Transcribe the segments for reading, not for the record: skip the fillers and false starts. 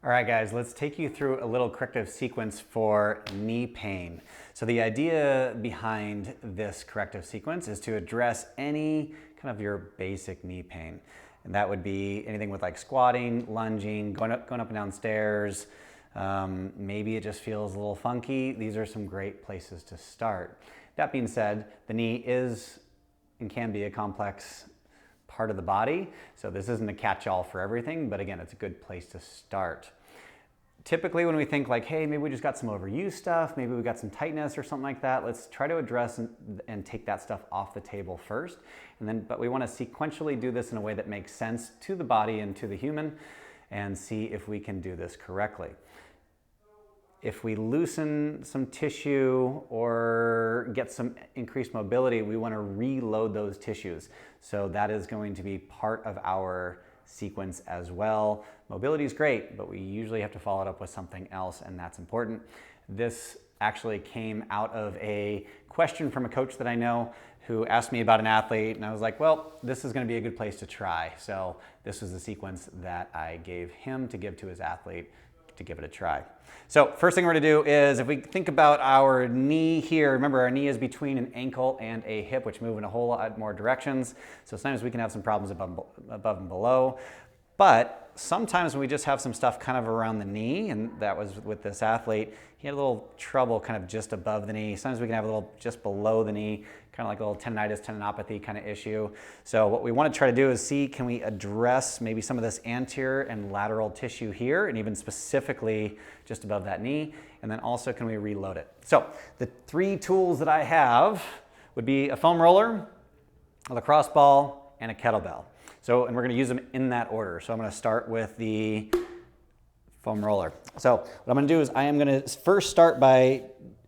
All right, guys, let's take you through a little corrective sequence for knee pain. So the idea behind this corrective sequence is to address any kind of your basic knee pain. And that would be anything with like squatting, lunging, going up and down stairs. Maybe it just feels a little funky. These are some great places to start. That being said, the knee is and can be a complex part of the body. So this isn't a catch-all for everything, but again, it's a good place to start. Typically when we think like, hey, maybe we just got some overuse stuff, maybe we got some tightness or something like that, let's try to address and take that stuff off the table first. But we want to sequentially do this in a way that makes sense to the body and to the human and see if we can do this correctly. If we loosen some tissue or get some increased mobility, we want to reload those tissues. So that is going to be part of our sequence as well. Mobility is great, but we usually have to follow it up with something else, and that's important. This actually came out of a question from a coach that I know who asked me about an athlete, and I was like, well, this is going to be a good place to try. So this was the sequence that I gave him to give to his athlete to give it a try. So first thing we're going to do is, if we think about our knee here, remember our knee is between an ankle and a hip, which move in a whole lot more directions. So sometimes we can have some problems above and below. But sometimes when we just have some stuff kind of around the knee, and that was with this athlete, he had a little trouble kind of just above the knee. Sometimes we can have a little just below the knee, kind of like a little tendinitis, tendinopathy kind of issue. So what we want to try to do is see, can we address maybe some of this anterior and lateral tissue here, and even specifically just above that knee, and then also can we reload it? So the three tools that I have would be a foam roller, a lacrosse ball, and a kettlebell. So, and we're going to use them in that order. So I'm going to start with the foam roller. So what I'm going to do is I am going to first start by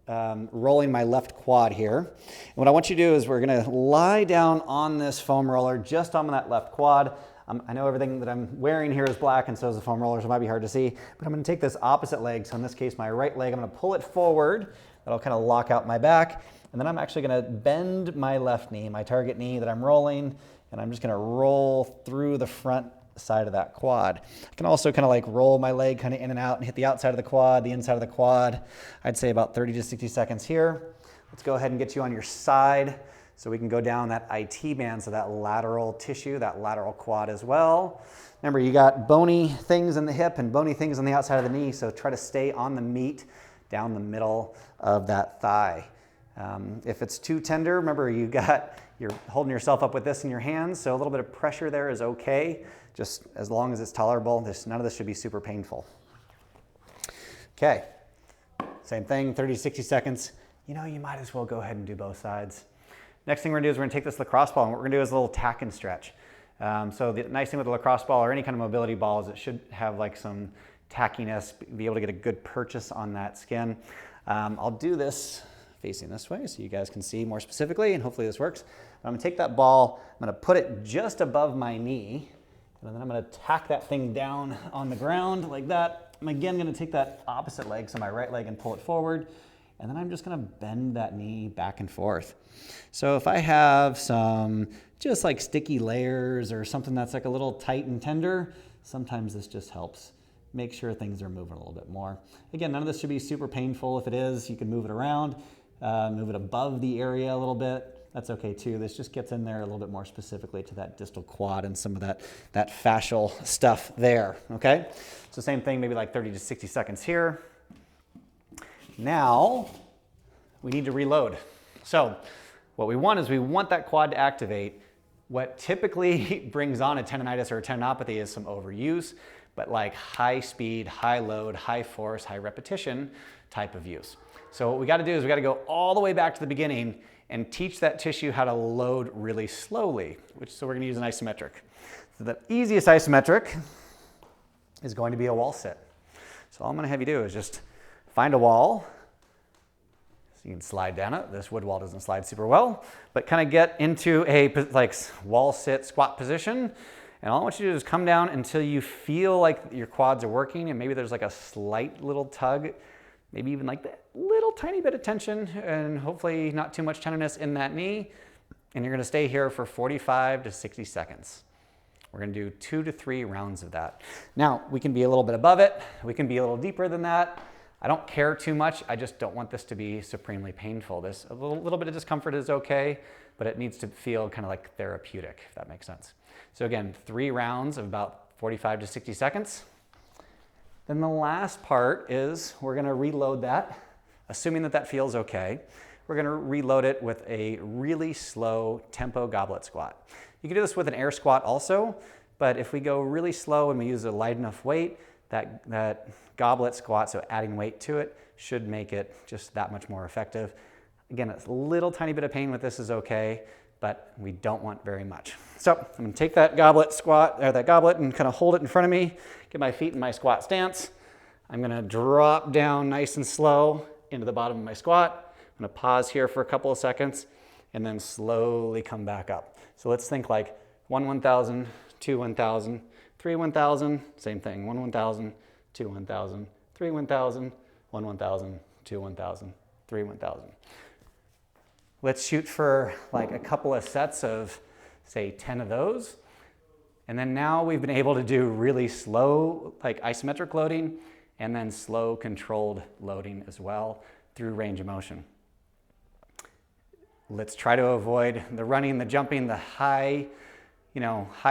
rolling my left quad here. And what I want you to do is we're going to lie down on this foam roller just on that left quad. I know everything that I'm wearing here is black, and so is the foam roller, so it might be hard to see. But I'm going to take this opposite leg. So in this case, my right leg, I'm going to pull it forward. That'll kind of lock out my back. And then I'm actually going to bend my left knee, my target knee that I'm rolling, and I'm just going to roll through the front side of that quad. I can also kind of like roll my leg kind of in and out and hit the outside of the quad, the inside of the quad. I'd say about 30 to 60 seconds here. Let's go ahead and get you on your side so we can go down that IT band, so that lateral tissue, that lateral quad as well. Remember, you got bony things in the hip and bony things on the outside of the knee, so try to stay on the meat down the middle of that thigh. If it's too tender, remember you're holding yourself up with this in your hands, so a little bit of pressure there is okay, just as long as it's tolerable. None of this should be super painful. Okay, same thing, 30 to 60 seconds. You know, you might as well go ahead and do both sides. Next thing we're gonna do is we're gonna take this lacrosse ball, and what we're gonna do is a little tack and stretch. So the nice thing with a lacrosse ball or any kind of mobility ball is it should have like some tackiness, be able to get a good purchase on that skin. I'll do this facing this way so you guys can see more specifically, and hopefully this works. I'm gonna take that ball, I'm gonna put it just above my knee, and then I'm gonna tack that thing down on the ground like that. I'm again gonna take that opposite leg, so my right leg, and pull it forward, and then I'm just gonna bend that knee back and forth. So if I have some just like sticky layers or something that's like a little tight and tender, sometimes this just helps make sure things are moving a little bit more. Again, none of this should be super painful. If it is, you can move it around. Move it above the area a little bit. That's okay too. This just gets in there a little bit more specifically to that distal quad and some of that fascial stuff there, okay? So same thing, maybe like 30 to 60 seconds here. Now, we need to reload. So what we want is we want that quad to activate. What typically brings on a tendinitis or a tendinopathy is some overuse, but like high speed, high load, high force, high repetition type of use. So what we got to do is we got to go all the way back to the beginning and teach that tissue how to load really slowly, so we're going to use an isometric. So the easiest isometric is going to be a wall sit. So all I'm going to have you do is just find a wall. So you can slide down it. This wood wall doesn't slide super well, but kind of get into a like wall sit squat position. And all I want you to do is come down until you feel like your quads are working, and maybe there's like a slight little tug, maybe even like that little tiny bit of tension, and hopefully not too much tenderness in that knee. And you're gonna stay here for 45 to 60 seconds. We're gonna do 2 to 3 rounds of that. Now, we can be a little bit above it. We can be a little deeper than that. I don't care too much. I just don't want this to be supremely painful. A little bit of discomfort is okay, but it needs to feel kind of like therapeutic, if that makes sense. So again, 3 rounds of about 45 to 60 seconds. Then the last part is we're gonna reload that, assuming that that feels okay. We're gonna reload it with a really slow tempo goblet squat. You can do this with an air squat also, but if we go really slow and we use a light enough weight, that goblet squat, so adding weight to it, should make it just that much more effective. Again, a little tiny bit of pain with this is okay, but we don't want very much. So I'm gonna take that goblet squat, or that goblet, and kind of hold it in front of me, get my feet in my squat stance. I'm gonna drop down nice and slow into the bottom of my squat. I'm gonna pause here for a couple of seconds and then slowly come back up. So let's think like 1 1,000, 2 1,000, 3 1,000, same thing, 1 1,000, 2 1,000, 3 1,000, 1 1,000, 2 1,000, 3 1,000. Let's shoot for like a couple of sets of, say, 10 of those. And then now we've been able to do really slow, like isometric loading, and then slow controlled loading as well through range of motion. Let's try to avoid the running, the jumping, the high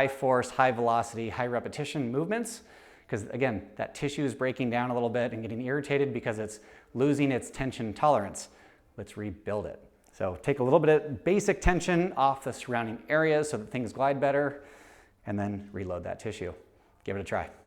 force, high velocity, high repetition movements. Because again, that tissue is breaking down a little bit and getting irritated because it's losing its tension tolerance. Let's rebuild it. So take a little bit of basic tension off the surrounding areas so that things glide better, and then reload that tissue. Give it a try.